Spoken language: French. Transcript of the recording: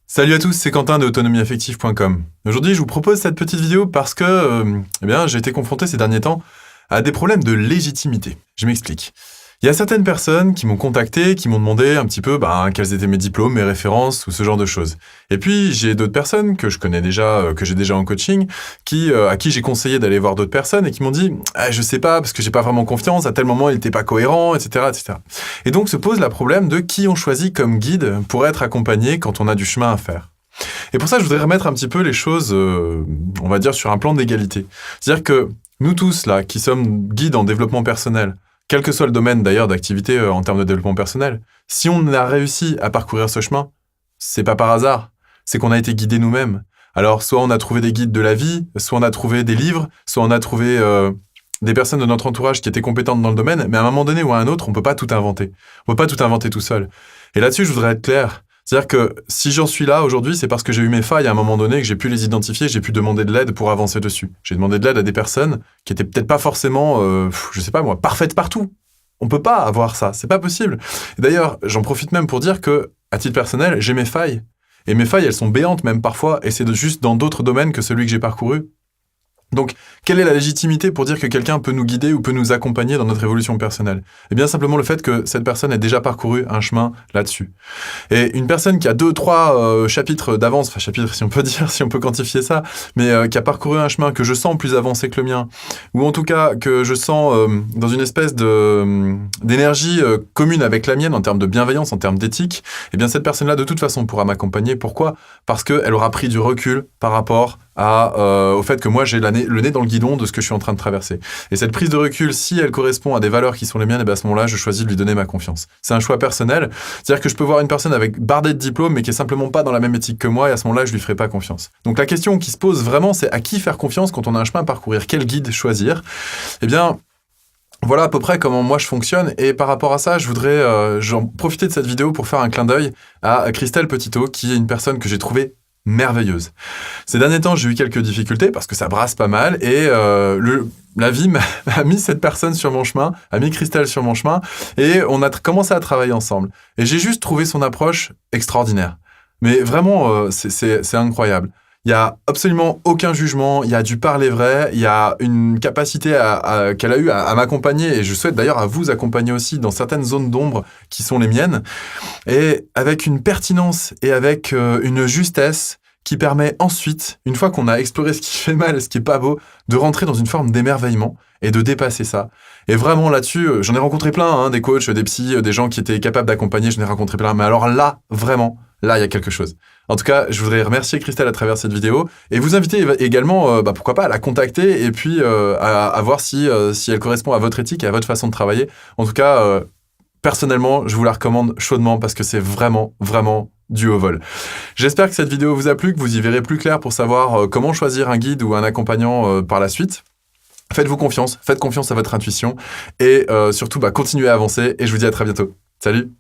Salut à tous, c'est Quentin de autonomieaffective.com. Aujourd'hui, je vous propose cette petite vidéo parce que j'ai été confronté ces derniers temps à des problèmes de légitimité. Je m'explique. Il y a certaines personnes qui m'ont contacté, qui m'ont demandé un petit peu quels étaient mes diplômes, mes références ou ce genre de choses. Et puis, j'ai d'autres personnes que je connais déjà, que j'ai déjà en coaching, à qui j'ai conseillé d'aller voir d'autres personnes et qui m'ont dit « je sais pas, parce que j'ai pas vraiment confiance, à tel moment il n'était pas cohérent, etc., etc. » Et donc se pose le problème de qui on choisit comme guide pour être accompagné quand on a du chemin à faire. Et pour ça, je voudrais remettre un petit peu les choses, on va dire, sur un plan d'égalité. C'est-à-dire que nous tous, là, qui sommes guides en développement personnel, quel que soit le domaine d'ailleurs d'activité en termes de développement personnel, si on a réussi à parcourir ce chemin, c'est pas par hasard, c'est qu'on a été guidés nous-mêmes. Alors, soit on a trouvé des guides de la vie, soit on a trouvé des livres, soit on a trouvé des personnes de notre entourage qui étaient compétentes dans le domaine, mais à un moment donné ou à un autre, on peut pas tout inventer. On peut pas tout inventer tout seul. Et là-dessus, je voudrais être clair. C'est-à-dire que si j'en suis là aujourd'hui, c'est parce que j'ai eu mes failles à un moment donné, que j'ai pu les identifier, j'ai pu demander de l'aide pour avancer dessus. J'ai demandé de l'aide à des personnes qui étaient peut-être pas forcément, parfaites partout. On peut pas avoir ça, c'est pas possible. Et d'ailleurs, j'en profite même pour dire que, à titre personnel, j'ai mes failles. Et mes failles, elles sont béantes même parfois, et c'est juste dans d'autres domaines que celui que j'ai parcouru. Donc, quelle est la légitimité pour dire que quelqu'un peut nous guider ou peut nous accompagner dans notre évolution personnelle? Eh bien, simplement le fait que cette personne ait déjà parcouru un chemin là-dessus. Et une personne qui a 2-3 chapitres d'avance, enfin chapitres si on peut dire, si on peut quantifier ça, mais qui a parcouru un chemin que je sens plus avancé que le mien, ou en tout cas que je sens dans une espèce d'énergie commune avec la mienne en termes de bienveillance, en termes d'éthique, eh bien cette personne-là de toute façon pourra m'accompagner. Pourquoi? Parce qu'elle aura pris du recul par rapport au fait que moi j'ai le nez dans le guidon de ce que je suis en train de traverser. Et cette prise de recul, si elle correspond à des valeurs qui sont les miennes, et bien à ce moment-là, je choisis de lui donner ma confiance. C'est un choix personnel. C'est-à-dire que je peux voir une personne avec bardée de diplômes, mais qui est simplement pas dans la même éthique que moi, et à ce moment-là, je lui ferai pas confiance. Donc la question qui se pose vraiment, c'est à qui faire confiance quand on a un chemin à parcourir? Quel guide choisir? Eh bien, voilà à peu près comment moi je fonctionne, et par rapport à ça, je voudrais profiter de cette vidéo pour faire un clin d'œil à Christelle Petitot, qui est une personne que j'ai trouvée merveilleuse. Ces derniers temps, j'ai eu quelques difficultés parce que ça brasse pas mal et la vie m'a mis cette personne sur mon chemin, a mis Christelle sur mon chemin et on a commencé à travailler ensemble. Et j'ai juste trouvé son approche extraordinaire. Mais vraiment, c'est incroyable. Il y a absolument aucun jugement, il y a du parler vrai, il y a une capacité qu'elle a eue à m'accompagner, et je souhaite d'ailleurs à vous accompagner aussi dans certaines zones d'ombre qui sont les miennes, et avec une pertinence et avec une justesse qui permet ensuite, une fois qu'on a exploré ce qui fait mal et ce qui est pas beau, de rentrer dans une forme d'émerveillement et de dépasser ça. Et vraiment là-dessus, j'en ai rencontré plein, des coachs, des psys, des gens qui étaient capables d'accompagner, j'en ai rencontré plein, mais alors là, vraiment, là, il y a quelque chose. En tout cas, je voudrais remercier Christelle à travers cette vidéo et vous inviter également, pourquoi pas, à la contacter et puis à voir si elle correspond à votre éthique et à votre façon de travailler. En tout cas, personnellement, je vous la recommande chaudement parce que c'est vraiment, vraiment du haut vol. J'espère que cette vidéo vous a plu, que vous y verrez plus clair pour savoir comment choisir un guide ou un accompagnant par la suite. Faites-vous confiance, faites confiance à votre intuition et surtout, continuez à avancer et je vous dis à très bientôt. Salut!